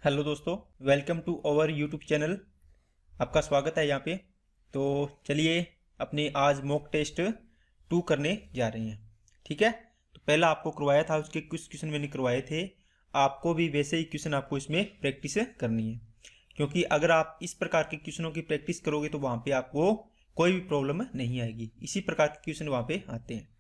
Hello दोस्तों, welcome to our YouTube channel. आपका स्वागत है यहाँ पे। तो चलिए अपने आज मॉक टेस्ट 2 करने जा रहे हैं। ठीक है, तो पहला आपको करवाया था, उसके कुछ क्वेश्चन मैंने करवाए थे। आपको भी वैसे ही क्वेश्चन आपको इसमें प्रैक्टिस करनी है, क्योंकि अगर आप इस प्रकार के क्वेश्चनों की प्रैक्टिस करोगे तो वहाँ पे आपको कोई भी प्रॉब्लम नहीं आएगी। इसी प्रकार के क्वेश्चन वहाँ पे आते हैं।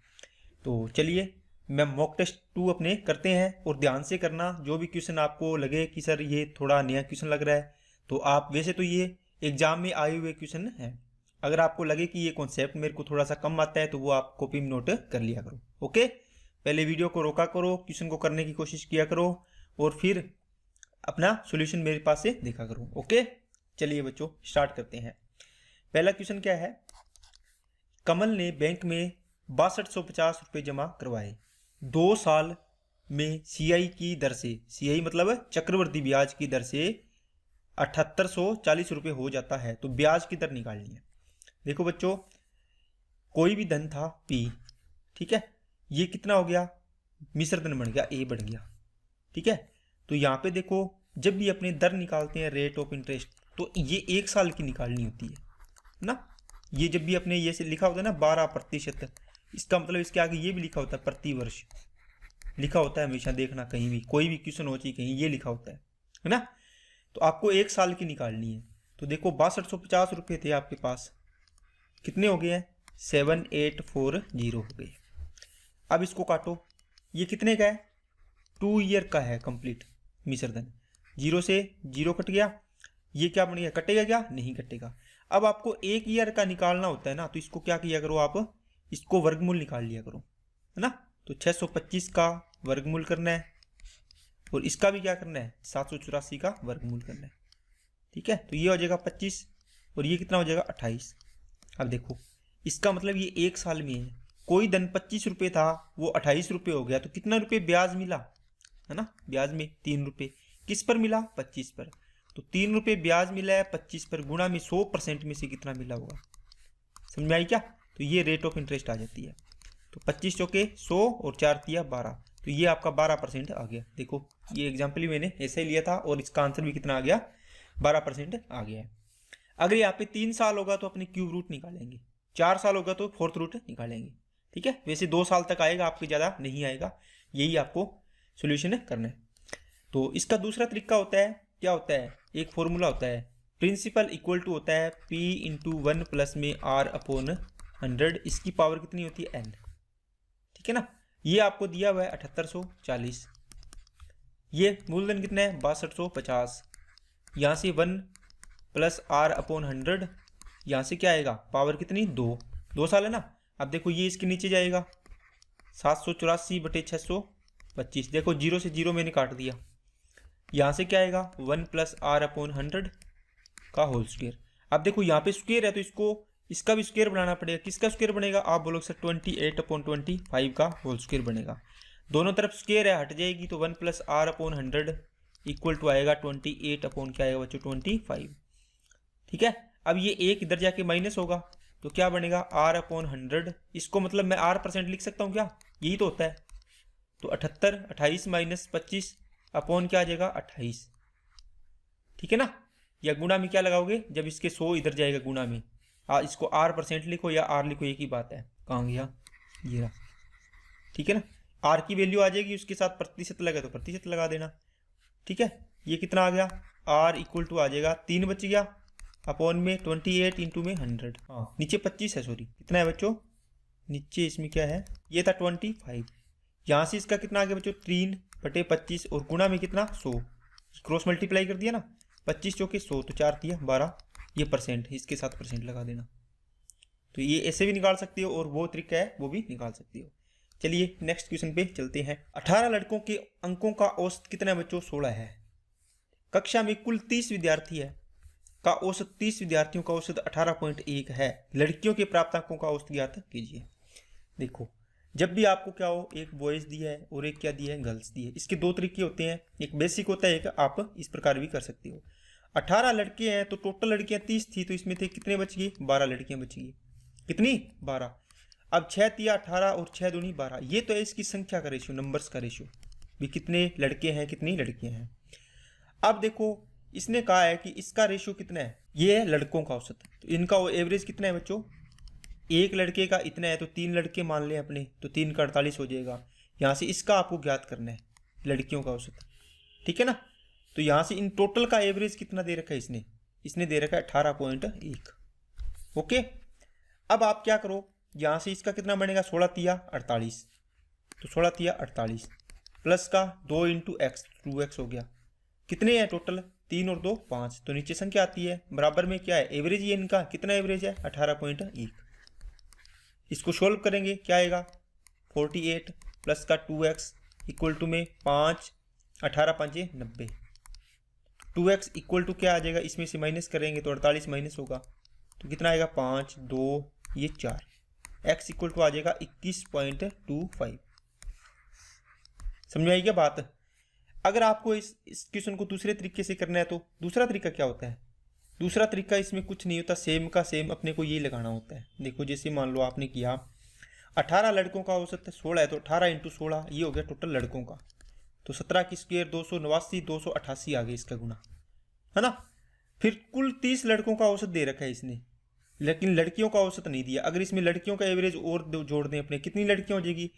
तो चलिए मैं मॉक टेस्ट 2 अपने करते हैं, और ध्यान से करना। जो भी क्वेश्चन आपको लगे कि सर ये थोड़ा नया क्वेश्चन लग रहा है, तो आप वैसे तो ये एग्जाम में आए हुए क्वेश्चन है, अगर आपको लगे कि ये कॉन्सेप्ट मेरे को थोड़ा सा कम आता है तो वो आप कॉपी में नोट कर लिया करो। ओके, पहले वीडियो को रोका करो, क्वेश्चन को करने की कोशिश किया करो, और फिर अपना सोल्यूशन मेरे पास से देखा करो। ओके, चलिए बच्चों स्टार्ट करते हैं। पहला क्वेश्चन क्या है? कमल ने बैंक में 6250 रुपये जमा करवाए। 2 साल में सीआई की दर से, सीआई मतलब चक्रवृद्धि ब्याज की दर से 7840 रुपये हो जाता है, तो ब्याज की दर निकालनी है। देखो बच्चों, कोई भी धन था पी, ठीक है, ये कितना हो गया? मिश्र धन बन गया, ए बन गया। ठीक है, तो यहाँ पे देखो, जब भी अपने दर निकालते हैं रेट ऑफ इंटरेस्ट, तो ये 1 साल की निकालनी होती है ना। ये जब भी अपने ये से लिखा होता है ना 12%, इसका मतलब इसके आगे ये भी लिखा होता है प्रति वर्ष लिखा होता है। हमेशा देखना, कहीं भी कोई भी क्वेश्चन हो चाहिए कहीं ये लिखा होता है ना। तो आपको 1 साल की निकालनी है। तो देखो 6250 रुपये थे आपके पास, कितने हो गए हैं? 7840 हो गए। अब इसको काटो, ये कितने का है? 2 ईयर का है कंप्लीट मिश्र धन। 0 से 0 कट गया, ये क्या बन गया? कटेगा क्या? नहीं कटेगा। अब आपको 1 ईयर का निकालना होता है ना, तो इसको क्या किया करो, आप इसको वर्गमूल निकाल लिया करो, है ना। तो 625 का वर्गमूल करना है, और इसका भी क्या करना है? 784 का वर्गमूल करना है। ठीक है, तो ये हो जाएगा 25, और ये कितना हो जाएगा? 28। अब देखो, इसका मतलब ये 1 साल में है। कोई धन 25 रुपये था, वो 28 रुपये हो गया, तो कितना रुपये ब्याज मिला, है ना। ब्याज में 3 रुपये किस पर मिला? 25 पर। तो 3 रुपये ब्याज मिला है 25 पर, गुणा में 100% में से कितना मिला होगा? समझ में आई क्या? तो ये रेट ऑफ इंटरेस्ट आ जाती है। तो 25 चौके 100 और 4 दिया 12, तो ये आपका 12% आ गया। देखो ये एग्जाम्पल ही मैंने ऐसे ही लिया था, और इसका आंसर भी कितना आ गया? 12% आ गया है। अगर यहाँ पे 3 साल होगा तो अपने क्यूब रूट निकालेंगे, 4 साल होगा तो फोर्थ रूट निकालेंगे। ठीक है, वैसे 2 साल तक आएगा, आपके ज़्यादा नहीं आएगा। यही आपको सोल्यूशन करना है। तो इसका दूसरा तरीका होता है, क्या होता है? एक फॉर्मूला होता है, प्रिंसिपल इक्वल टू होता है P इंटू 1 प्लस में R अपॉन 100। इसकी पावर कितनी होती है? N। ठीक है ना। ये आपको दिया हुआ है 7840। ये मूलधन कितना है? 6250। यहाँ से 1 प्लस R अपॉन 100, यहाँ से क्या आएगा? पावर कितनी? 2 साल है ना। अब देखो ये इसके नीचे जाएगा, 784/625। देखो 0 से 0 मैंने काट दिया। यहाँ से क्या आएगा? 1 प्लस R अपॉन 100 का होल स्क्वायर। अब देखो यहाँ पे स्क्वायर है, तो इसको इसका भी स्क्वायर बनाना पड़ेगा। किसका स्क्वायर बनेगा? आप बोलोगे सर 28/25 का होल स्क्वायर बनेगा। दोनों तरफ स्क्वायर है, हट जाएगी, तो 1 plus R upon 100 equal to आएगा 28 अपॉन क्या आएगा बच्चों? 25। ठीक है, अब ये एक इधर जाके माइनस होगा, तो क्या बनेगा? R upon 100। इसको मतलब मैं R% लिख सकता हूँ क्या? यही तो होता है। तो 78, 28 माइनस 25 अपॉन क्या आ जाएगा? 28। ठीक है ना। या गुणा में क्या लगाओगे? जब इसके 100 इधर जाएगा गुणा में, इसको R% लिखो या R लिखो, एक ही बात है। कहाँ गया? ये रहा। ठीक है ना, R की वैल्यू आ जाएगी, उसके साथ प्रतिशत लगा तो प्रतिशत लगा देना। ठीक है, ये कितना आ गया? R इक्वल टू आ जाएगा 3 बच गया, अपॉन में 28 इंटू में 100। हाँ, नीचे 25 है, सॉरी कितना है बच्चों? नीचे इसमें क्या है? ये था 25। यहाँ से इसका कितना आ गया बच्चों? 3/25, और गुणा में कितना? 100। क्रॉस मल्टीप्लाई कर दिया ना, 25 चौके 100, तो 4 दिया 12। ये परसेंट, इसके साथ परसेंट लगा देना। तो ये ऐसे भी निकाल सकते हो, और वो ट्रिक है वो भी निकाल सकते हो। चलिए नेक्स्ट क्वेश्चन पे चलते हैं। 18 लड़कों के अंकों का औसत कितना है बच्चों? 16 है। कक्षा में कुल 30 विद्यार्थी है, का औसत 30 विद्यार्थियों का औसत 18.1 है। लड़कियों के प्राप्त अंकों का औसत ज्ञात कीजिए। देखो, जब भी आपको क्या हो, एक बॉयज दिया है और एक क्या दिया है? गर्ल्स दी है। इसके 2 तरीके होते हैं, एक बेसिक होता है, एक आप इस प्रकार भी कर सकते हो। 18 लड़के हैं, तो टोटल लड़कियां 30 थी, तो इसमें थे कितने बच गई? 12 लड़कियां बच गई। कितनी? 12। अब 6 तिया 18 और 6 दूनी 12। ये तो है इसकी संख्या का रेशियो, नंबर्स का रेशियो भी, कितने लड़के हैं कितनी लड़कियां हैं। अब देखो इसने कहा है कि इसका रेशियो कितना है, ये है लड़कों का औसत, तो इनका एवरेज कितना है बच्चों, एक लड़के का इतना है तो 3 लड़के मान लें अपने, तो 3 का 48 हो जाएगा। यहाँ से इसका आपको ज्ञात करना है लड़कियों का औसत, ठीक है ना। तो यहाँ से इन टोटल का एवरेज कितना दे रखा है इसने दे रखा है 18.1। ओके, अब आप क्या करो, यहाँ से इसका कितना बनेगा 16 तिया 48, तो 16 तिया 48 प्लस का 2 इंटू एक्स 2x हो गया, कितने हैं टोटल 3 और 2 5, तो नीचे संख्या आती है, बराबर में क्या है एवरेज, ये इनका कितना एवरेज है 18.1। इसको सोल्व करेंगे क्या आएगा 48 प्लस का 2x इक्वल टू में 5, 18 5 90, 2x इक्वल टू क्या आ जाएगा, इसमें से माइनस करेंगे तो 48 माइनस होगा, तो कितना आएगा 5 2 ये 4, x इक्वल टू आ जाएगा 21.25। समझ में आई क्या बात। अगर आपको इस क्वेश्चन को दूसरे तरीके से करना है तो दूसरा तरीका क्या होता है, दूसरा तरीका इसमें कुछ नहीं होता, सेम का सेम अपने को ये लगाना होता है। देखो जैसे मान लो आपने किया 18 लड़कों का औसत 16 है, तो 18 इंटू 16 ये हो गया टोटल लड़कों का, तो 17 की स्क्वायर 289 288 आ गया इसका गुना, है ना। फिर कुल 30 लड़कों का औसत दे रखा है इसने, लेकिन लड़कियों का औसत नहीं दिया। अगर इसमें लड़कियों का एवरेज और जोड़ दें अपने, कितनी लड़कियां हो जाएगी,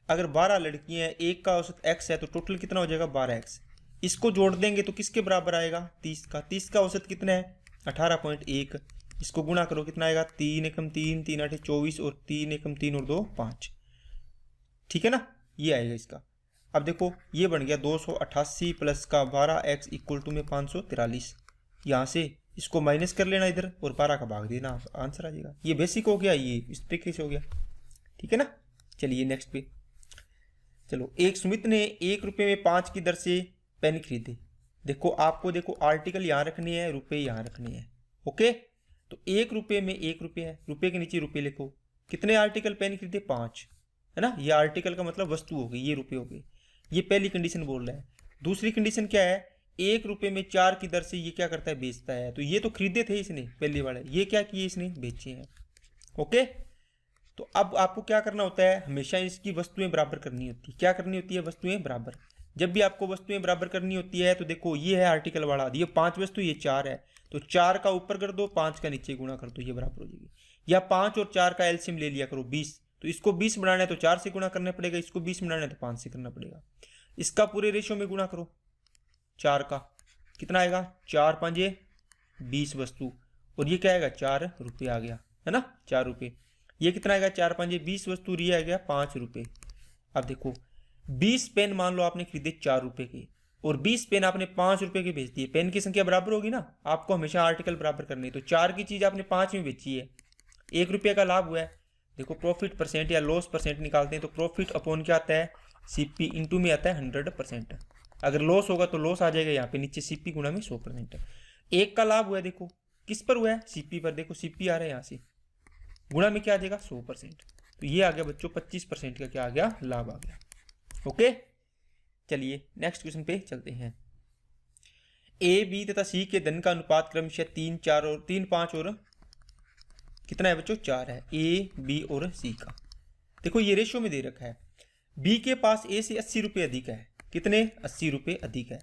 अगर 12 लड़कियां हैं, एक का औसत x है, तो टोटल कितना हो जाएगा 12x। इसको जोड़ देंगे तो किसके बराबर आएगा 30 का, 30 का औसत कितना है 18.1, इसको गुणा करो कितना आएगा 3 एकम 3 3 8 24 और 3 एकम 3 और 2 5, ठीक है ना, ये आएगा इसका। अब देखो ये बन गया 288 प्लस का 12x इक्वल टू में 543, यहाँ से इसको माइनस कर लेना इधर और 12 का भाग देना, आंसर आ जाएगा। ये बेसिक हो गया, ये इस तरीके से हो गया, ठीक है ना। चलिए नेक्स्ट पे चलो। एक सुमित ने 1 रुपये में 5 की दर से पेन खरीदे। देखो आपको देखो आर्टिकल यहाँ रखनी है, रुपये यहाँ रखने हैं, ओके। तो 1 रुपये में 1 रुपये है, रुपये के नीचे रुपये लिखो, कितने आर्टिकल पेन खरीदे 5, है ना। ये आर्टिकल का मतलब वस्तु हो गई, ये रुपये हो गए, ये पहली कंडीशन बोल रहा है। दूसरी कंडीशन क्या है, 1 रुपये में 4 की दर से ये क्या करता है बेचता है, तो ये तो खरीदे थे इसने पहले वाले, ये क्या किए इसने बेचे हैं, ओके। तो अब आपको क्या करना होता है, हमेशा इसकी वस्तुएं बराबर करनी होती है। क्या करनी होती है, वस्तुएं बराबर। जब भी आपको वस्तुएं बराबर करनी होती है तो देखो ये है आर्टिकल वाला, ये 5 वस्तु ये 4 है, तो 4 का ऊपर कर दो 5 का नीचे गुणा कर दो, ये बराबर हो जाएगी। या 5 और 4 का एलसीएम ले लिया करो 20, तो इसको 20 बनाना है तो 4 से गुणा करना पड़ेगा, इसको 20 बनाना है तो 5 से करना पड़ेगा। इसका पूरे रेशियो में गुणा करो 4 का, कितना आएगा 4 5 20 वस्तु, और ये क्या आएगा 4 रुपये आ गया, है ना 4 रुपये। ये कितना आएगा 4 5 20 वस्तु, ये आ गया 5 रुपये। अब देखो 20 पेन मान लो आपने खरीदे 4 रुपये के, और 20 पेन आपने 5 रुपये के बेच दिए, पेन की संख्या बराबर होगी ना, आपको हमेशा आर्टिकल बराबर करनी है। तो 4 की चीज़ आपने 5 में बेची है, 1 रुपये का लाभ हुआ है। देखो प्रॉफिट परसेंट या लॉस परसेंट निकालते हैं तो प्रॉफिट अपॉन क्या आता है सीपी, इंटू में आता है 100%। अगर लॉस होगा तो लॉस आ जाएगा यहाँ पे नीचे सीपी गुणा में 100%। 1 का लाभ हुआ है, देखो किस पर हुआ है सीपी पर, देखो सीपी आ रहा है यहाँ से, गुणा में क्या आ जाएगा 100%, तो ये आ गया बच्चों 25% का क्या आ गया लाभ आ गया, ओके। चलिए नेक्स्ट क्वेश्चन पे चलते हैं। ए बी तथा सी के धन का अनुपात क्रमशः 3 4 और 3 5 और कितना है बच्चों 4 है, ए बी और सी का। देखो ये रेशियो में दे रखा है, बी के पास ए से 80 रुपये अधिक है, कितने 80 रुपये अधिक है।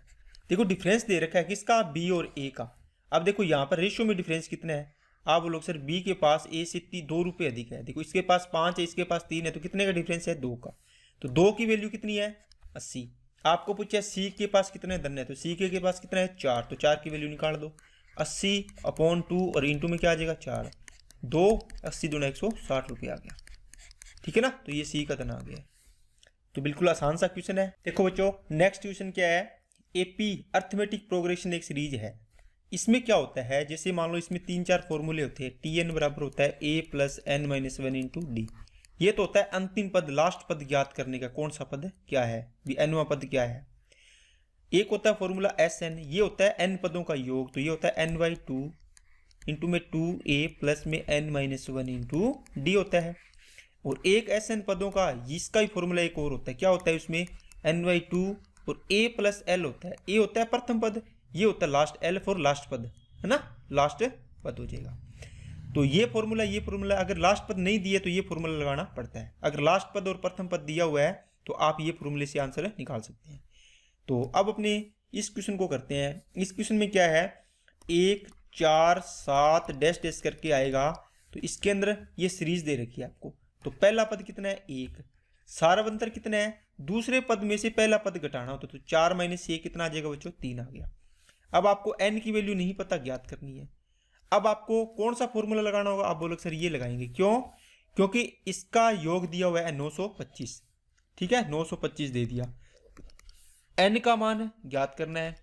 देखो डिफरेंस दे रखा है किसका, बी और ए का। अब देखो यहाँ पर रेशियो में डिफरेंस कितना है, आप बोलोगे सर बी के पास ए से 2 रुपये अधिक है। देखो इसके पास 5 है, इसके पास 3 है, तो कितने का डिफरेंस है 2 का, तो 2 की वैल्यू कितनी है 80। आपको पूछा सी के पास कितने धन है, तो सी के पास कितना है 4, तो 4 की वैल्यू निकाल दो, 80 अपॉन 2 और इंटू में क्या आ जाएगा 4, 2 80 दूना 160 रुपये आ गया, ठीक है ना। तो ये सी का धन आ गया, तो बिल्कुल आसान सा क्वेश्चन है। देखो बच्चों नेक्स्ट क्वेश्चन क्या है, एपी अर्थमेटिक प्रोग्रेशन एक सीरीज है। इसमें क्या होता है, जैसे मान लो इसमें 3 4 फॉर्मूले होते हैं, टी एन बराबर होता है a plus n minus 1 into d. ये तो होता है अंतिम पद, लास्ट पद ज्ञात करने का, कौन सा पद क्या है, एनवा पद क्या है। एक होता है फॉर्मूला एस एन, ये होता है एन पदों का योग, तो ये होता है एन बाई 2 इंटू में 2a प्लस में एन माइनस 1 इंटू डी होता है। और एक एस एन पदों का इसका ही फॉर्मूला एक और होता है, क्या होता है उसमें एन बाई 2 और ए प्लस एल होता है। ए होता है प्रथम पद, ये होता है लास्ट, एल फॉर लास्ट पद, है ना, लास्ट पद हो जाएगा। तो ये फॉर्मूला अगर लास्ट पद नहीं दिए तो ये फॉर्मूला लगाना पड़ता है। अगर लास्ट पद और प्रथम पद दिया हुआ है तो आप ये फॉर्मूले से आंसर निकाल सकते हैं। तो अब अपने इस क्वेश्चन को करते हैं। इस क्वेश्चन में क्या है, 1 4 7 डैश डैश करके आएगा, तो इसके अंदर ये सीरीज दे रखी है आपको। तो पहला पद कितना है 1, सार्वंतर कितना है, दूसरे पद में से पहला पद घटाना होता तो 4 - 1 कितना आ जाएगा बच्चों, 3 आ गया। अब आपको n की वैल्यू नहीं पता, ज्ञात करनी है। अब आपको कौन सा फॉर्मूला लगाना होगा, आप बोलोगे सर ये लगाएंगे, क्यों, क्योंकि इसका योग दिया हुआ है 925, ठीक है, 925 दे दिया। n का मान ज्ञात करना है,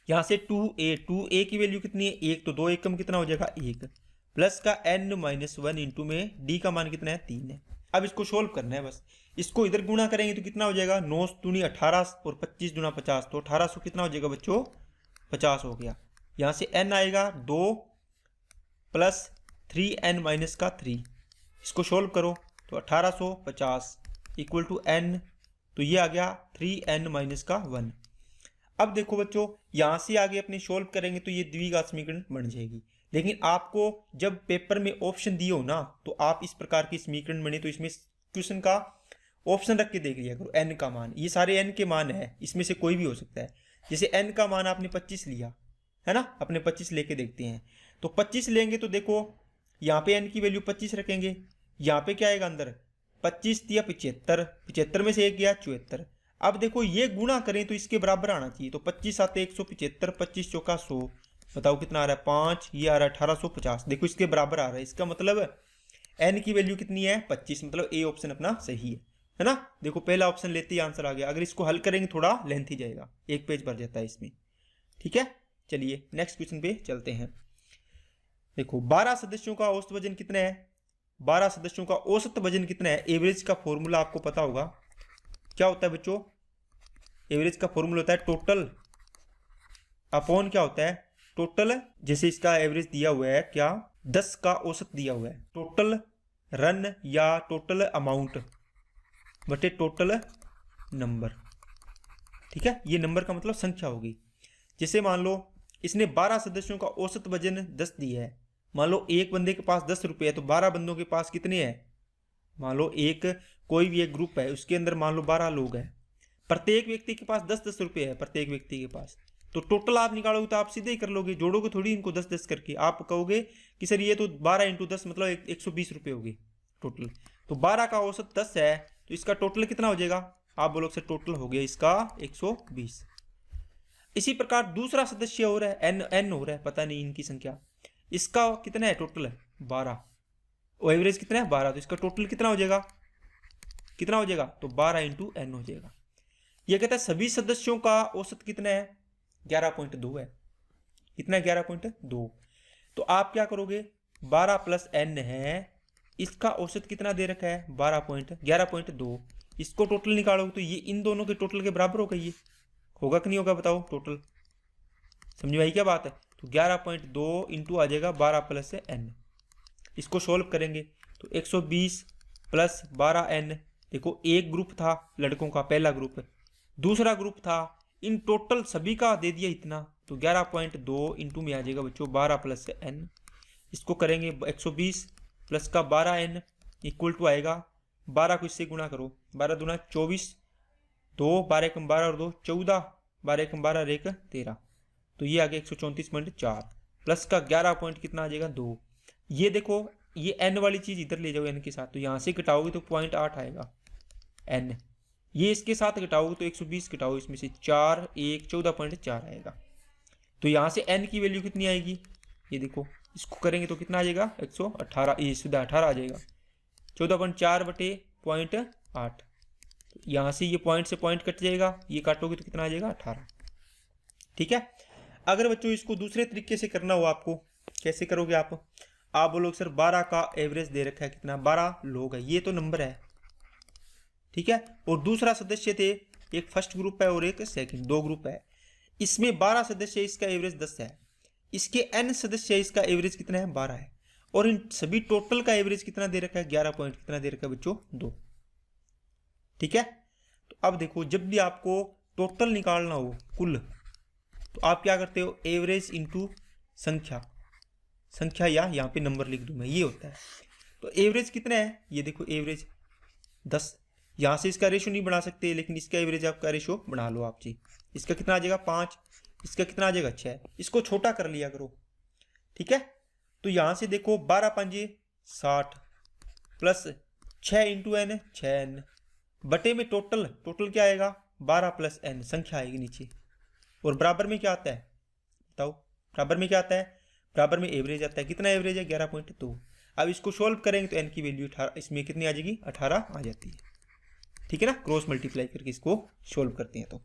यहां से 2a की वैल्यू कितनी है 1, तो 2 एकम कितना हो जाएगा 1, प्लस का n - 1 इंटू में d का मान कितना है 3 है। अब इसको सोल्व करना है, बस इसको इधर गुणा करेंगे तो कितना हो जाएगा, 9 दूनी 18 और 25 दूना 50, तो 1800 कितना हो जाएगा बच्चों, 50 हो गया। यहाँ से n आएगा 2 प्लस 3n माइनस का 3, इसको सोल्व करो तो 1850 इक्वल टू n, तो ये आ गया 3n माइनस का 1। अब देखो बच्चों, यहाँ से आगे अपने सोल्व करेंगे तो ये द्विघात समीकरण बन जाएगी, लेकिन आपको जब पेपर में ऑप्शन दिए हो ना, तो आप इस प्रकार की समीकरण बने तो इसमें क्वेश्चन का ऑप्शन रख के देख लिया करो। n का मान, ये सारे n के मान है, इसमें से कोई भी हो सकता है। जैसे n का मान आपने 25 लिया है ना, अपने 25 लेके देखते हैं, तो 25 लेंगे तो देखो यहाँ पे n की वैल्यू 25 रखेंगे, यहाँ पे क्या आएगा अंदर 25 दिया 75, 75 में से एक गया 74। अब देखो ये गुणा करें तो इसके बराबर आना चाहिए, तो 25 7 175, 25 चौका 100, बताओ कितना आ रहा है 5, ये आ रहा है 1850, देखो इसके बराबर आ रहा है। इसका मतलब n की वैल्यू कितनी है 25, मतलब ए ऑप्शन अपना सही है ना। देखो पहला ऑप्शन लेते ही आंसर आ गया। अगर इसको हल करेंगे थोड़ा लेंथी जाएगा, एक पेज भर जाता है इसमें, ठीक है। चलिए नेक्स्ट क्वेश्चन पे चलते हैं। देखो 12 सदस्यों का औसत वजन कितना है, 12 सदस्यों का औसत वजन कितना है। एवरेज का फॉर्मूला आपको पता होगा, क्या होता है बच्चों, एवरेज का फॉर्मूला होता है टोटल अपॉन क्या होता है, टोटल, जैसे इसका एवरेज दिया हुआ है क्या 10 का औसत दिया हुआ है, टोटल रन या टोटल अमाउंट बटे टोटल नंबर, ठीक है। ये नंबर का मतलब संख्या होगी। जैसे मान लो इसने 12 सदस्यों का औसत वजन 10 दिया है, मान लो एक बंदे के पास 10 रुपये है, तो 12 बंदों के पास कितने हैं, मान लो एक कोई भी एक ग्रुप है, उसके अंदर मान लो 12 लोग हैं, प्रत्येक व्यक्ति के पास 10-10 रुपये है, प्रत्येक व्यक्ति के पास। तो टोटल आप निकालोगे तो आप सीधे ही कर लोगे, जोड़ोगे थोड़ी इनको 10-10 करके। आप कहोगे कि सर ये तो 12 × 10 मतलब 120 रुपये हो गए टोटल। तो 12 का औसत 10 है, तो इसका टोटल कितना हो जाएगा, आप बोलोगे सर टोटल हो गया इसका 120। इसी प्रकार दूसरा सदस्य हो रहा है n हो रहा है, पता नहीं इनकी संख्या, इसका कितना है टोटल है 12, और एवरेज कितना है 12, तो इसका टोटल कितना हो जाएगा, कितना हो जाएगा, तो 12 × n हो जाएगा। ये कहता है सभी सदस्यों का औसत कितना है 11.2 है, कितना है 11.2। तो आप क्या करोगे 12 + n है, इसका औसत कितना दे रखा है 11.2, इसको टोटल निकालोगे तो ये इन दोनों के टोटल के बराबर होगा, ये होगा कि नहीं होगा बताओ टोटल, समझ भाई क्या बात है। तो 11.2 इंटू आ जाएगा 12 + n, इसको सोल्व करेंगे तो 120 + 12n। देखो एक ग्रुप था लड़कों का, पहला ग्रुप, दूसरा ग्रुप था, इन टोटल सभी का दे दिया इतना, तो 11.2 इंटू में आ जाएगा बच्चों 12 + n, इसको करेंगे 120 प्लस का 12n इक्वल टू आएगा 12 को इससे गुणा करो, 12 दूना 24, 2 12 × 12 और 2 14, 12 × 12 और 1 13, तो ये आ गया 134.4 प्लस का 11 पॉइंट कितना आ जाएगा 2। ये देखो ये n वाली चीज़ इधर ले जाओ n के साथ, तो यहाँ से घटाओगे तो 0.8 आएगा n, ये इसके साथ घटाओगे तो 120 घटाओ इसमें से 4 1 14.4 आएगा। तो यहाँ से n की वैल्यू कितनी आएगी, ये देखो इसको करेंगे तो कितना आ जाएगा 118, ये सीधा 18 आ जाएगा, 14.4 बटे 0.8, यहाँ से ये पॉइंट से पॉइंट कट जाएगा, ये काटोगे तो कितना आ जाएगा 18, ठीक है। अगर बच्चों इसको दूसरे तरीके से करना हो आपको, कैसे करोगे आप बोलोगे सर 12 का एवरेज दे रखा है कितना 12 लोग है, ये तो नंबर है, ठीक है, और दूसरा सदस्य थे, एक फर्स्ट ग्रुप है और एक सेकंड, 2 ग्रुप है, इसमें 12 सदस्य, इसका एवरेज 10 है, इसके n सदस्य, इसका एवरेज कितना है 12 है, और इन सभी टोटल का एवरेज कितना दे रखा है 11 पॉइंट कितना दे रखा है बच्चों 2, ठीक है। तो अब देखो जब भी आपको टोटल निकालना हो कुल, तो आप क्या करते हो एवरेज इंटू संख्या या यहाँ पे नंबर लिख दूं मैं, ये होता है। तो एवरेज कितना है, ये देखो एवरेज 10, यहाँ से इसका रेशो नहीं बना सकते, लेकिन इसका एवरेज आपका रेशो बना लो आप जी, इसका कितना आ जाएगा 5, इसका कितना आ जाएगा 6। इसको छोटा कर लिया करो, ठीक है। तो यहां से देखो 12 पंजे 60 प्लस 6 इंटू एन 6n बटे में टोटल क्या आएगा 12 प्लस n संख्या आएगी नीचे। और बराबर में क्या आता है बताओ, बराबर में क्या आता है, बराबर में एवरेज आता है। कितना एवरेज है 11.2। अब इसको सोल्व करेंगे तो n की वैल्यू 18, इसमें कितनी आ जाएगी 18 आ जाती है, ठीक है ना। क्रॉस मल्टीप्लाई करके इसको सोल्व करते हैं।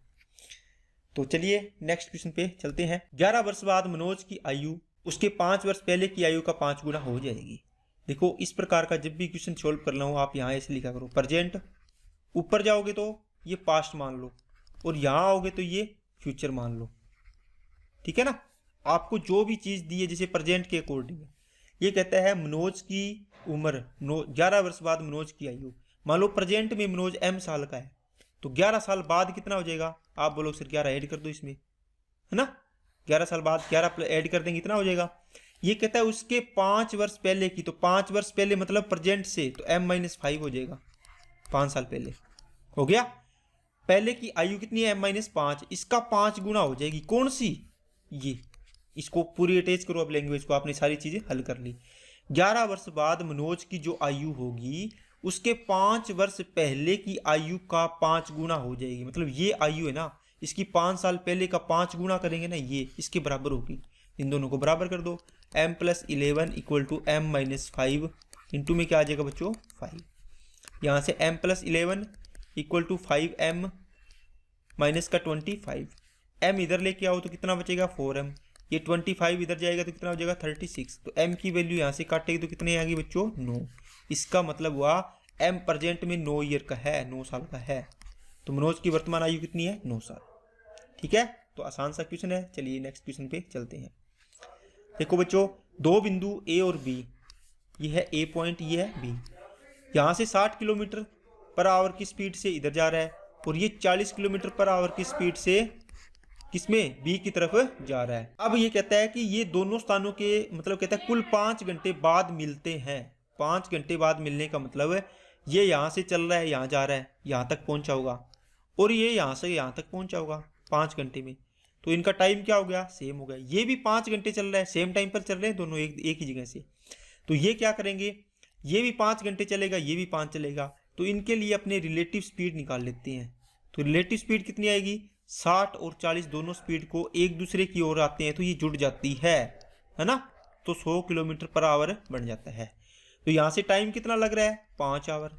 तो चलिए नेक्स्ट क्वेश्चन पे चलते हैं। 11 वर्ष बाद मनोज की आयु उसके 5 वर्ष पहले की आयु का 5 गुना हो जाएगी। देखो इस प्रकार का जब भी क्वेश्चन सोल्व करना हो आप यहाँ ऐसे लिखा करो, प्रेजेंट ऊपर जाओगे तो ये पास्ट मान लो और यहाँ आओगे तो ये फ्यूचर मान लो, ठीक है ना। आपको जो भी चीज दी है जैसे प्रेजेंट के अकॉर्डिंग ये कहता है मनोज की उम्र 11 वर्ष बाद मनोज की आयु। मान लो प्रेजेंट में मनोज m साल का है तो 11 साल बाद कितना हो जाएगा, आप बोलो सर 11 ऐड कर दो इसमें, है ना। 11 साल बाद 11 ऐड कर देंगे कितना हो जाएगा। ये कहता है उसके 5 वर्ष पहले की, तो 5 वर्ष पहले मतलब प्रेजेंट से, तो m-5 हो जाएगा 5 साल पहले हो गया। पहले की आयु कितनी है m-5, इसका 5 गुना हो जाएगी कौन सी ये। इसको पूरी अटैच करो अब लैंग्वेज को, आपने सारी चीजें हल कर ली। 11 वर्ष बाद मनोज की जो आयु होगी उसके 5 वर्ष पहले की आयु का 5 गुना हो जाएगी। मतलब ये आयु है ना इसकी 5 साल पहले का 5 गुना करेंगे ना ये इसके बराबर होगी। इन दोनों को बराबर कर दो, m+11 equal to m-5 into में क्या आ जाएगा बच्चों 5। यहाँ से m+11 equal to 5m minus का 25, m इधर लेके आओ तो कितना बचेगा 4m, ये 25 इधर जाएगा तो कितना हो जाएगा 36। तो m की वैल्यू यहाँ से काटेगी तो कितने आएगी बच्चों 9। इसका मतलब हुआ m प्रेजेंट में 9 ईयर का है, 9 साल का है। तो मनोज की वर्तमान आयु कितनी है 9 साल, ठीक है। तो आसान सा क्वेश्चन है। चलिए नेक्स्ट क्वेश्चन पे चलते हैं। देखो बच्चों दो बिंदु A और B, ये है A पॉइंट ये है B। यहाँ से 60 किलोमीटर पर आवर की स्पीड से इधर जा रहा है और ये 40 किलोमीटर पर आवर की स्पीड से किसमें B की तरफ जा रहा है। अब ये कहता है कि ये दोनों स्थानों के मतलब कहता है कुल 5 घंटे बाद मिलते हैं। 5 घंटे बाद मिलने का मतलब है ये यहाँ से चल रहा है यहाँ जा रहा है यहाँ तक पहुंचा होगा और ये यहाँ से यहाँ तक पहुंचा होगा 5 घंटे में। तो इनका टाइम क्या हो गया सेम हो गया। ये भी 5 घंटे चल रहा है, सेम टाइम पर चल रहे हैं दोनों एक ही जगह से। तो ये क्या करेंगे, ये भी 5 घंटे चलेगा ये भी 5 चलेगा। तो इनके लिए अपने रिलेटिव स्पीड निकाल लेते हैं। तो रिलेटिव स्पीड कितनी आएगी 60 और 40 दोनों स्पीड को एक दूसरे की ओर आते हैं तो ये जुड़ जाती है ना। तो 100 किलोमीटर पर आवर बन जाता है। तो यहाँ से टाइम कितना लग रहा है 5 आवर,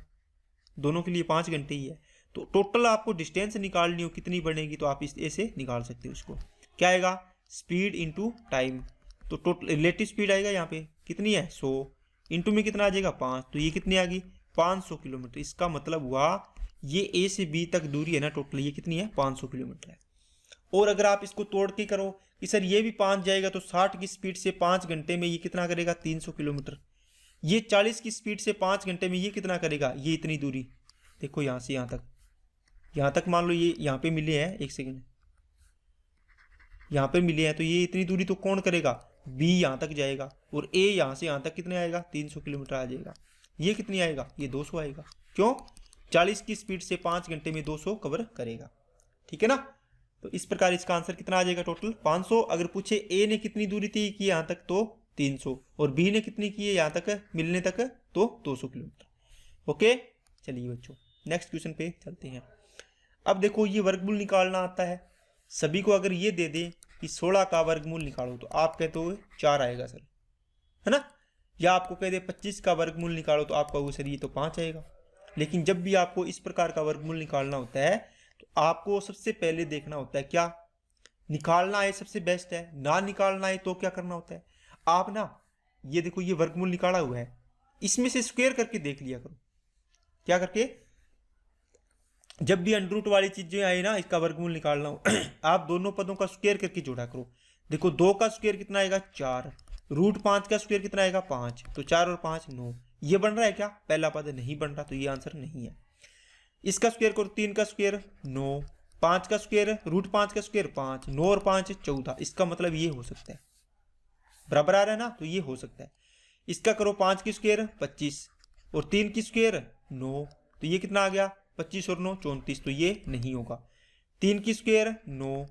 दोनों के लिए 5 घंटे ही है। तो टोटल आपको डिस्टेंस निकालनी हो कितनी बनेगी तो आप इस ऐसे निकाल सकते हो। इसको क्या आएगा स्पीड इंटू टाइम। तो टोटल रिलेटिव स्पीड आएगा यहाँ पे कितनी है 100 इंटू में कितना आ जाएगा 5, तो ये कितनी आ गई 500 किलोमीटर। इसका मतलब हुआ ये A से B तक दूरी है ना टोटल ये कितनी है 500 किलोमीटर है। और अगर आप इसको तोड़ के करो कि सर ये भी 5 जाएगा तो 60 की स्पीड से 5 घंटे में ये कितना करेगा 300 किलोमीटर। ये 40 की स्पीड से 5 घंटे में ये कितना करेगा ये इतनी दूरी। देखो यहाँ से यहाँ तक मान लो ये यहाँ पे मिले हैं, एक सेकेंड यहाँ पे मिले हैं तो ये इतनी दूरी तो कौन करेगा B यहाँ तक जाएगा और A यहाँ से यहाँ तक कितने आएगा 300 किलोमीटर आ जाएगा। ये कितनी आएगा ये 200 आएगा। क्यों 40 की स्पीड से 5 घंटे में 200 कवर करेगा, ठीक है ना। तो इस प्रकार इसका आंसर कितना आ जाएगा टोटल 500। अगर पूछे A ने कितनी दूरी तय की यहाँ तक तो 300 और B ने कितनी की है यहाँ तक मिलने तक तो 200 किलोमीटर। ओके चलिए बच्चों नेक्स्ट क्वेश्चन पे चलते हैं। अब देखो ये वर्गमूल निकालना आता है सभी को। अगर ये दे दे कि 16 का वर्गमूल निकालो तो आप कहते हो 4 आएगा सर, है ना। या आपको कह दे 25 का वर्गमूल निकालो तो आप कहोगे सर ये तो 5 आएगा। लेकिन जब भी आपको इस प्रकार का वर्गमूल निकालना होता है तो आपको सबसे पहले देखना होता है क्या निकालना है सबसे बेस्ट है, ना निकालना है तो क्या करना होता है। आप ना ये देखो ये वर्गमूल निकाला हुआ है इसमें से स्क्वायर करके देख लिया करो। क्या करके जब भी अंडर रूट वाली चीजें आई ना इसका वर्गमूल निकालना हो आप दोनों पदों का स्क्वायर करके जोड़ा करो। देखो 2 का स्क्वायर कितना आएगा 4, रूट 5 का स्क्वायर कितना आएगा 5, तो 4 और 5 9। ये बन रहा है क्या पहला पद नहीं बन रहा तो ये आंसर नहीं है। इसका स्क्वायर करो 3 का स्क्वायर 9, 5 का स्क्वायर रूट 5 का स्क्वायर 5, 9 और 5 14। इसका मतलब ये हो सकता है बराबर आ रहा है ना तो ये हो सकता है। इसका करो 5 की स्क्वायर 25 और 3 की स्क्वायर 9, तो ये कितना आ गया 25 और 9 34। तो ये नहीं होगा। 3 की स्क्वायर 9,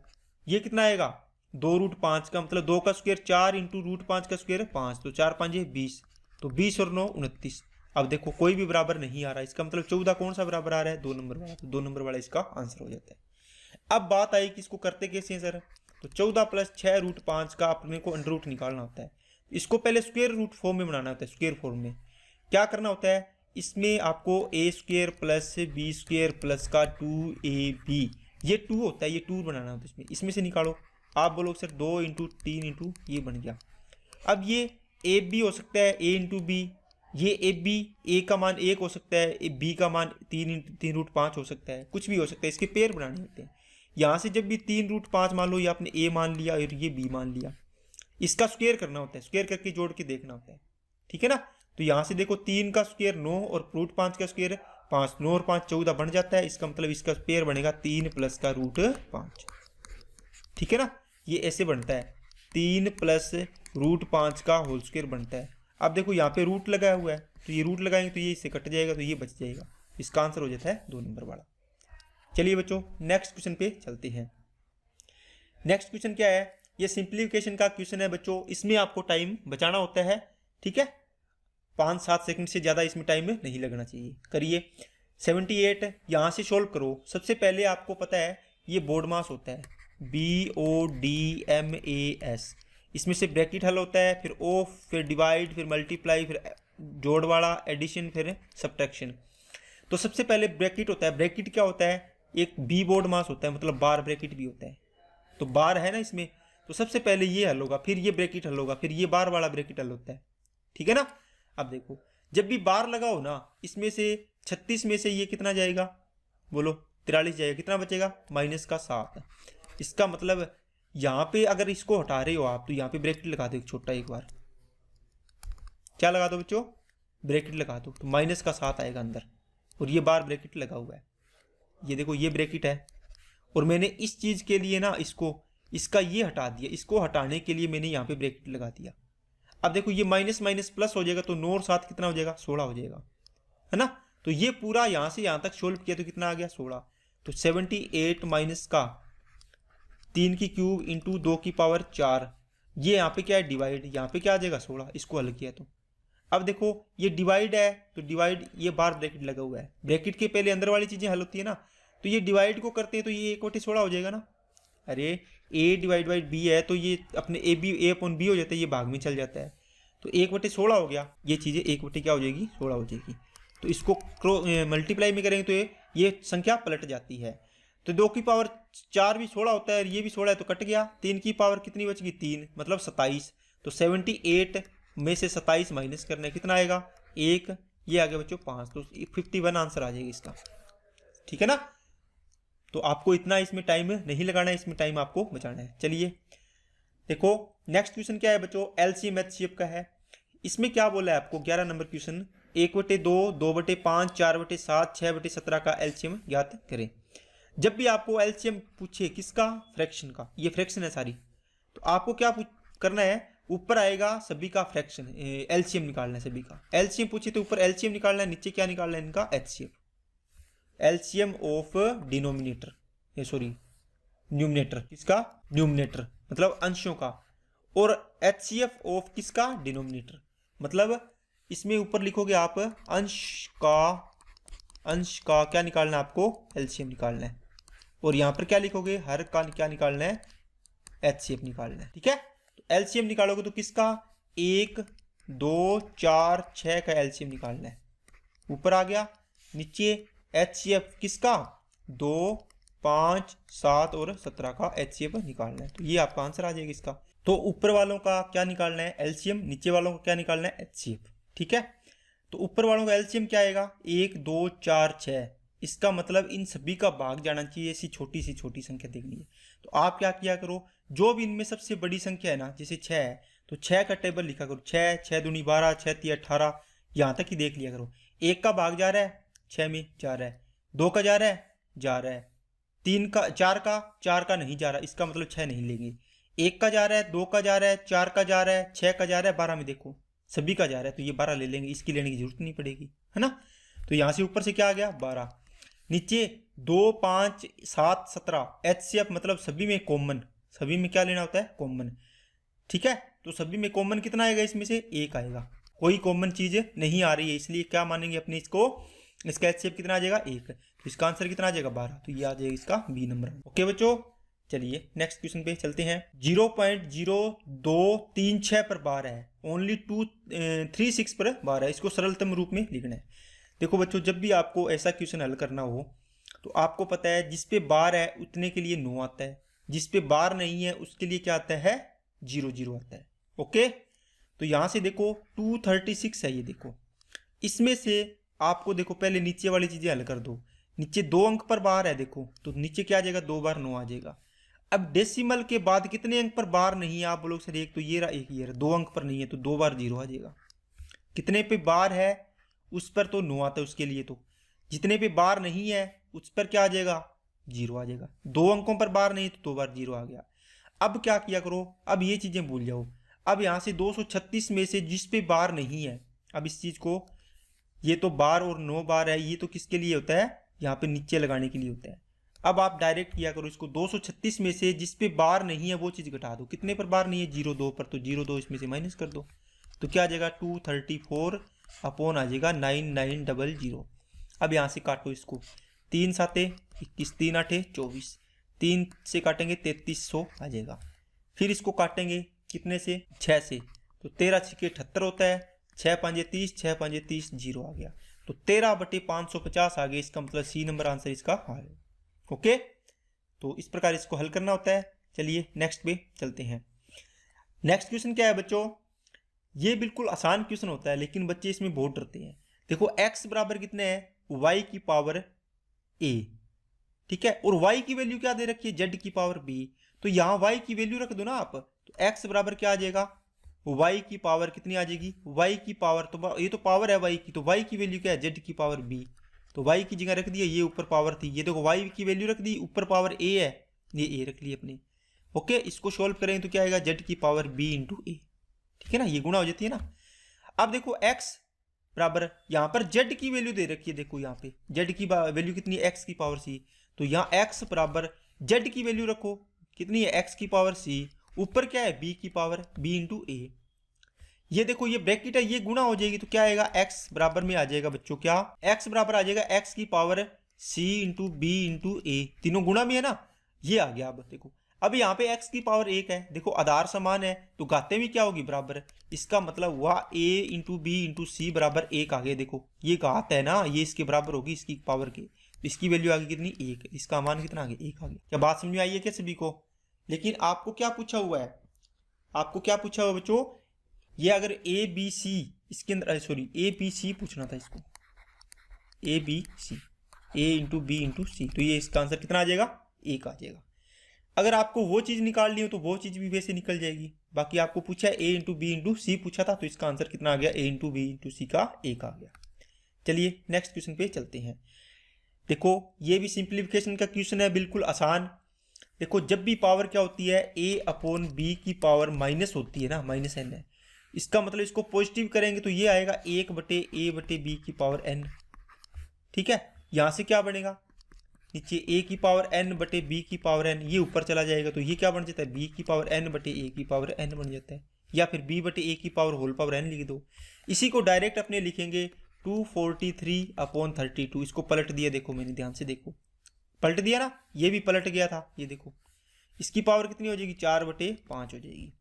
ये कितना आएगा 2√5 का मतलब 2 का स्क्वायर 4 इंटू √5 का स्क्वायर 5, तो 4 5 20, तो 20 और 9 29। अब देखो कोई भी बराबर नहीं आ रहा, इसका मतलब 14 कौन सा बराबर आ रहा है 2 नंबर वाला, तो 2 नंबर वाला इसका आंसर हो जाता है। अब बात आई कि इसको करते कैसे हैं सर, तो 14 + 6√5 का अपने को अंडर रूट निकालना होता है। इसको पहले स्क्वायर रूट फॉर्म में बनाना होता है। स्क्वायर फॉर्म में क्या करना होता है, इसमें आपको a² + b² प्लस का 2ab, ये 2 होता है, ये 2 बनाना होता है इसमें से निकालो। आप बोलो सर 2 × 3 × ये बन गया। अब ये ए बी हो सकता है a × b, ये ए बी ए का मान 1 हो सकता है, बी का मान 3√5 हो सकता है, कुछ भी हो सकता है, इसके पेयर बनाने होते हैं। यहाँ से जब भी 3√5 मान लो, ये आपने a मान लिया और ये b मान लिया, इसका स्क्वायर करना होता है, स्क्वायर करके जोड़ के देखना होता है, ठीक है ना। तो यहाँ से देखो 3 का स्क्वायर 9 और √5 का स्क्वायर 5, 9 और 5 14 बन जाता है, इसका मतलब इसका पेयर बनेगा 3 + का √5, ठीक है ना। ये ऐसे बनता है 3 + √5 का होल स्क्वायर बनता है। अब देखो यहाँ पे रूट लगाया हुआ है, तो ये रूट लगाएंगे तो ये इससे कट जाएगा, तो ये बच जाएगा, इसका आंसर हो जाता है 2 नंबर वाला। चलिए बच्चों नेक्स्ट क्वेश्चन पे चलते हैं। नेक्स्ट क्वेश्चन क्या है, ये सिंप्लीफिकेशन का क्वेश्चन है बच्चों, इसमें आपको टाइम बचाना होता है, ठीक है। 5-7 सेकंड से ज़्यादा इसमें टाइम नहीं लगना चाहिए। करिए 78 यहाँ से सोल्व करो। सबसे पहले आपको पता है ये बोर्ड मास होता है, BODMAS, इसमें से ब्रैकेट हल होता है, फिर ओ, फिर डिवाइड, फिर मल्टीप्लाई, फिर जोड़ वाला, एडिशन, फिर सब्ट्रैक्शन। तो सबसे पहले ब्रैकेट होता है। ब्रैकेट क्या होता है, एक बी बोर्ड मास होता है, मतलब बार ब्रैकेट भी होता है, तो बार है ना इसमें, तो सबसे पहले ये हल होगा, फिर ये ब्रैकेट हल होगा, फिर ये बार वाला ब्रैकेट हल होता है, ठीक है ना। अब देखो जब भी बार लगाओ ना, इसमें से 36 में से ये कितना जाएगा, बोलो 43 जाएगा, कितना बचेगा -7। इसका मतलब यहाँ पे अगर इसको हटा रहे हो आप, तो यहाँ पे ब्रैकेट लगा दो एक छोटा, एक बार क्या लगा दो बच्चों, ब्रैकेट लगा दो, तो -7 आएगा अंदर, और ये बार ब्रैकेट लगा हुआ है, ये देखो ये ब्रैकेट है, और मैंने इस चीज के लिए ना इसका ये हटा दिया, इसको हटाने के लिए मैंने यहाँ पे ब्रैकेट लगा दिया। अब देखो ये माइनस माइनस प्लस हो जाएगा, तो 9 और 7 कितना हो जाएगा 16 हो जाएगा, है ना। तो ये पूरा यहाँ से यहाँ तक सोल्व किया तो कितना आ गया 16। तो 78 माइनस का 3 की क्यूब इंटू 2 की पावर 4, ये यहाँ पे क्या है डिवाइड, यहाँ पे क्या आ जाएगा 16, इसको हल किया तो। अब देखो ये डिवाइड है, तो डिवाइड ये बार ब्रैकेट लगा हुआ है, ब्रैकेट के पहले अंदर वाली चीजें हल होती है ना, तो ये डिवाइड को करते हैं तो ये 1/16 हो जाएगा ना। अरे a/b है, तो ये अपने a/b हो जाता है, ये भाग में चल जाता है, तो 1/16 हो गया, ये चीजें 1/ क्या हो जाएगी 16 हो जाएगी। तो इसको मल्टीप्लाई में करेंगे तो ये संख्या पलट जाती है। तो 2 की पावर 4 भी 16 होता है, ये भी 16 है, तो कट गया। 3 की पावर कितनी बच गई 3, मतलब 27। तो 78 में से 27 माइनस करना है, कितना आएगा 1, ये आ गया बच्चों 5, तो 51 आंसर आ जाएगा इसका, ठीक है ना। तो आपको इतना इसमें टाइम नहीं लगाना है, इसमें टाइम आपको बचाना है। चलिए देखो नेक्स्ट क्वेश्चन क्या है बच्चों, एलसीएम एचसीएफ का है। इसमें क्या बोला है आपको, 11 नंबर क्वेश्चन, 1/2, 2/5, 4/7, 6/17 का एलसीएम ज्ञात करें। जब भी आपको एलसीएम पूछे किसका, फ्रैक्शन का, ये फ्रैक्शन है सारी, तो आपको क्या करना है, ऊपर आएगा सभी का फ्रैक्शन, एलसीएम निकालना है सभी का। एलसीएम पूछे तो ऊपर एलसीएम निकालना है, नीचे क्या निकालना है इनका HCF, LCM of denominator, sorry numerator, किसका न्यूमिनेटर मतलब अंशों का, और एचसीएफ ऑफ किसका डिनोमिनेटर, मतलब इसमें ऊपर लिखोगे आप अंश का क्या निकालना है आपको, एलसीएम निकालना है, और यहाँ पर क्या लिखोगे हर का क्या निकालना है, एचसीएफ निकालना है, ठीक है। तो एलसीएम निकालोगे तो किसका 1, 2, 4, 6 का एलसीएम निकालना है, ऊपर आ गया। नीचे एचसीएफ किसका 2, 5, 7 और 17 का एचसीएफ निकालना है, तो ये आपका आंसर आ जाएगा इसका। तो ऊपर वालों का क्या निकालना है एलसीएम, नीचे वालों का क्या निकालना है एचसीएफ, ठीक है। तो ऊपर वालों का एलसीएम क्या आएगा 1, 2, 4, 6, इसका मतलब इन सभी का भाग जाना चाहिए, ऐसी छोटी सी छोटी संख्या देखनी है। तो आप क्या किया करो, जो भी इनमें सबसे बड़ी संख्या है ना, जैसे 6 है तो 6 का टेबल लिखा करो, 6, 6 दूनी 12, 6 3 18, यहाँ तक ही देख लिया करो। 1 का भाग जा रहा है 6 में जा रहा है, 2 का जा रहा है 3 का 4 का नहीं जा रहा, इसका मतलब 6 नहीं लेंगे। 1 का जा रहा है, 2 का जा रहा है, 4 का जा रहा है, 6 का जा रहा है, 12 में देखो सभी का जा रहा है, तो ये 12 ले लेंगे, इसकी लेने की जरूरत नहीं पड़ेगी, है ना। तो यहाँ से ऊपर से क्या आ गया 12, नीचे 2 5 7 17 HCF मतलब सभी में कॉमन, सभी में क्या लेना होता है कॉमन। ठीक है, तो सभी में कॉमन कितना आएगा, इसमें से 1 आएगा, कोई कॉमन चीज नहीं आ रही है, इसलिए क्या मानेंगे अपने इसको, इसका HCF कितना आ जाएगा 1, तो इसका आंसर कितना आ जाएगा 12, तो ये आ जाएगा इसका बी नंबर। ओके बच्चों, चलिए नेक्स्ट क्वेश्चन पे चलते हैं। 0.0236 पर बार है, ओनली 236 पर बार है, इसको सरलतम रूप में लिखना है। देखो बच्चों, जब भी आपको ऐसा क्वेश्चन हल करना हो तो आपको पता है जिस पे बार है उतने के लिए 9 आता है, जिस पे बार नहीं है उसके लिए क्या आता है 0 0 आता है। ओके, तो यहां से देखो 236 है, ये देखो इसमें से आपको देखो पहले नीचे वाली चीजें हल कर दो। नीचे 2 अंक पर बार है, देखो तो नीचे क्या आ जाएगा 2 बार 9 आ जाएगा। अब डेसिमल के बाद कितने अंक पर बार नहीं है, आप बोलोगे सर एक तो ये रहा एक ये रहा, 2 अंक पर नहीं है तो 2 बार 0 आ जाएगा। कितने पे बार है उस पर तो 9 आता है, उसके लिए तो जितने पे बार नहीं है उस पर क्या आ जाएगा 0 आ जाएगा। 2 अंकों पर बार नहीं तो 2 बार 0 आ गया। अब क्या किया करो, अब ये चीजें भूल जाओ। अब यहां से 236 में से जिस पे बार नहीं है, अब इस चीज को, ये तो बार और 9 बार है, ये तो किसके लिए होता है, यहाँ पे नीचे लगाने के लिए होता है। अब आप डायरेक्ट किया करो इसको, 236 में से जिस पे बार नहीं है वो चीज घटा दो। कितने पर बार नहीं है 0 2 पर, तो 0 2 इसमें से माइनस कर दो, तो क्या आ जाएगा 234 अपॉन आ जाएगा 9900। अब यहाँ से काटो इसको, 3 7 21, 3 8 24, 3 से काटेंगे 3300 आ जाएगा। फिर इसको काटेंगे कितने से 6 से, तो 13 6 78 होता है, 6 5 30, 6 5 30 0 आ गया, तो 13/550 आ गया। इसका मतलब सी नंबर आंसर इसका आ गया। ओके, तो इस प्रकार इसको हल करना होता है। चलिए नेक्स्ट पे चलते हैं। नेक्स्ट क्वेश्चन क्या है बच्चों, ये बिल्कुल आसान क्वेश्चन होता है लेकिन बच्चे इसमें बहुत डरते हैं। देखो x बराबर कितने है, y की पावर a, ठीक है, और y की वैल्यू क्या दे रखी है z की पावर b, तो यहां y की वैल्यू रख दो ना आप, तो x बराबर क्या आ जाएगा, y की पावर कितनी आ जाएगी, y की पावर, तो ये तो पावर है y की, तो y की वैल्यू क्या है z की पावर b, तो y की जगह रख दिया, ये ऊपर पावर थी, ये देखो y की वैल्यू रख दी, ऊपर पावर a है, ये a रख ली अपने। ओके, इसको सोल्व करेंगे तो क्या आएगा z की पावर b इंटू a, ठीक है ना, ये गुणा हो जाती है ना। अब देखो x बराबर यहाँ पर z की वैल्यू दे रखी है, देखो यहाँ पे z की वैल्यू कितनी है x की पावर c, तो यहाँ x बराबर z की वैल्यू रखो कितनी है x की पावर c, ऊपर क्या है b की पावर b इंटू a, ये देखो ये ब्रैकेट है, ये गुणा हो जाएगी तो क्या आएगा x बराबर में आ जाएगा बच्चों, क्या x बराबर आ जाएगा x की power c into b into a, तीनों गुणा में है ना, ये आ गया। अब देखो अब यहाँ पे x की पावर 1 है, देखो आधार समान है तो घाते में क्या होगी बराबर, इसका मतलब हुआ a इंटू बी इंटू सी बराबर 1 आ गया। देखो ये घात है ना, ये इसके बराबर होगी इसकी पावर के, तो इसकी वैल्यू आ गई कितनी 1, इसका मान कितना आ गया 1 आ गया। क्या बात समझ में आई है क्या सभी को। लेकिन आपको क्या पूछा हुआ है, आपको क्या पूछा हुआ बच्चों, ये अगर ए बी सी इसके अंदर, सॉरी ए बी सी पूछना था इसको, A B C, A into B into C, तो ये इसका आंसर कितना आ जाएगा 1 आ जाएगा। अगर आपको वो चीज निकालनी हो तो वो चीज भी वैसे निकल जाएगी। बाकी आपको पूछा है ए इंटू बी इंटू सी पूछा था, तो इसका आंसर कितना आ गया ए इंटू बी इंटू सी का 1 आ गया। चलिए नेक्स्ट क्वेश्चन पे चलते हैं। देखो ये भी सिंप्लीफिकेशन का क्वेश्चन है, बिल्कुल आसान। देखो जब भी पावर क्या होती है a अपॉन बी की पावर माइनस होती है ना, माइनस n है, इसका मतलब इसको पॉजिटिव करेंगे तो ये आएगा 1/a/b की पावर n, ठीक है। यहां से क्या बनेगा, नीचे a की पावर n/b की पावर n, ये ऊपर चला जाएगा तो ये क्या बन जाता है b की पावर n/a की पावर n बन जाता है, या फिर b/a की पावर होल पावर n लिख दो। इसी को डायरेक्ट अपने लिखेंगे 243/32, इसको पलट दिया, देखो मैंने ध्यान से देखो पलट दिया ना, ये भी पलट गया था, ये देखो इसकी पावर कितनी हो जाएगी 4/5 हो जाएगी,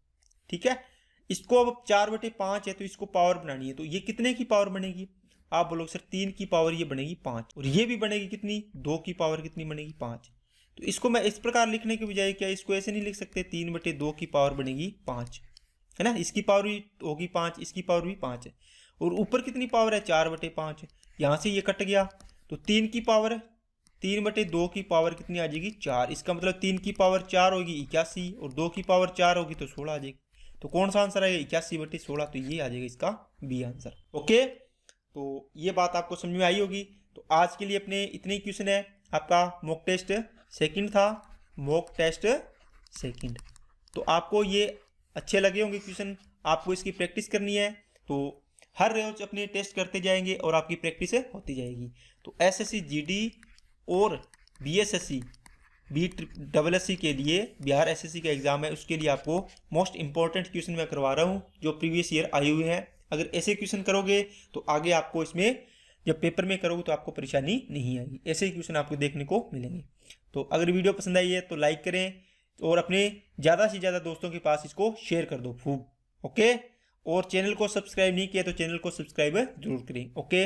ठीक है। इसको अब 4/5 है तो इसको पावर बनानी है, तो ये कितने की पावर बनेगी, आप बोलोगे सर 3 की पावर ये बनेगी 5, और ये भी बनेगी कितनी 2 की पावर कितनी बनेगी 5। तो इसको मैं इस प्रकार लिखने के बजाय क्या इसको ऐसे नहीं लिख सकते, 3/2 की पावर बनेगी 5, है ना, इसकी पावर भी होगी 5, इसकी पावर भी 5 है, और ऊपर कितनी पावर है 4/5, यहाँ से ये कट गया तो 3 की पावर 3/2 की पावर कितनी आ जाएगी 4, इसका मतलब 3 की पावर 4 होगी 81, और 2 की पावर 4 होगी तो 16 आ जाएगी। तो कौन सा आंसर आएगा 81/16, तो ये आ जाएगा इसका बी आंसर। ओके, तो ये बात आपको समझ में आई होगी। तो आज के लिए अपने इतने ही क्वेश्चन है। आपका मॉक टेस्ट सेकंड था, मॉक टेस्ट सेकंड, तो आपको ये अच्छे लगे होंगे क्वेश्चन, आपको इसकी प्रैक्टिस करनी है, तो हर रोज अपने टेस्ट करते जाएंगे और आपकी प्रैक्टिस होती जाएगी। तो एसएससी जीडी और BSSC BSSC के लिए बिहार SSC का एग्ज़ाम है, उसके लिए आपको मोस्ट इंपॉर्टेंट क्वेश्चन मैं करवा रहा हूँ जो प्रीवियस ईयर आए हुए हैं। अगर ऐसे क्वेश्चन करोगे तो आगे आपको इसमें जब पेपर में करोगे तो आपको परेशानी नहीं आएगी, ऐसे ही क्वेश्चन आपको देखने को मिलेंगे। तो अगर वीडियो पसंद आई है तो लाइक करें और अपने ज़्यादा से ज़्यादा दोस्तों के पास इसको शेयर कर दो खूब। ओके, और चैनल को सब्सक्राइब नहीं किया तो चैनल को सब्सक्राइब जरूर करें। ओके।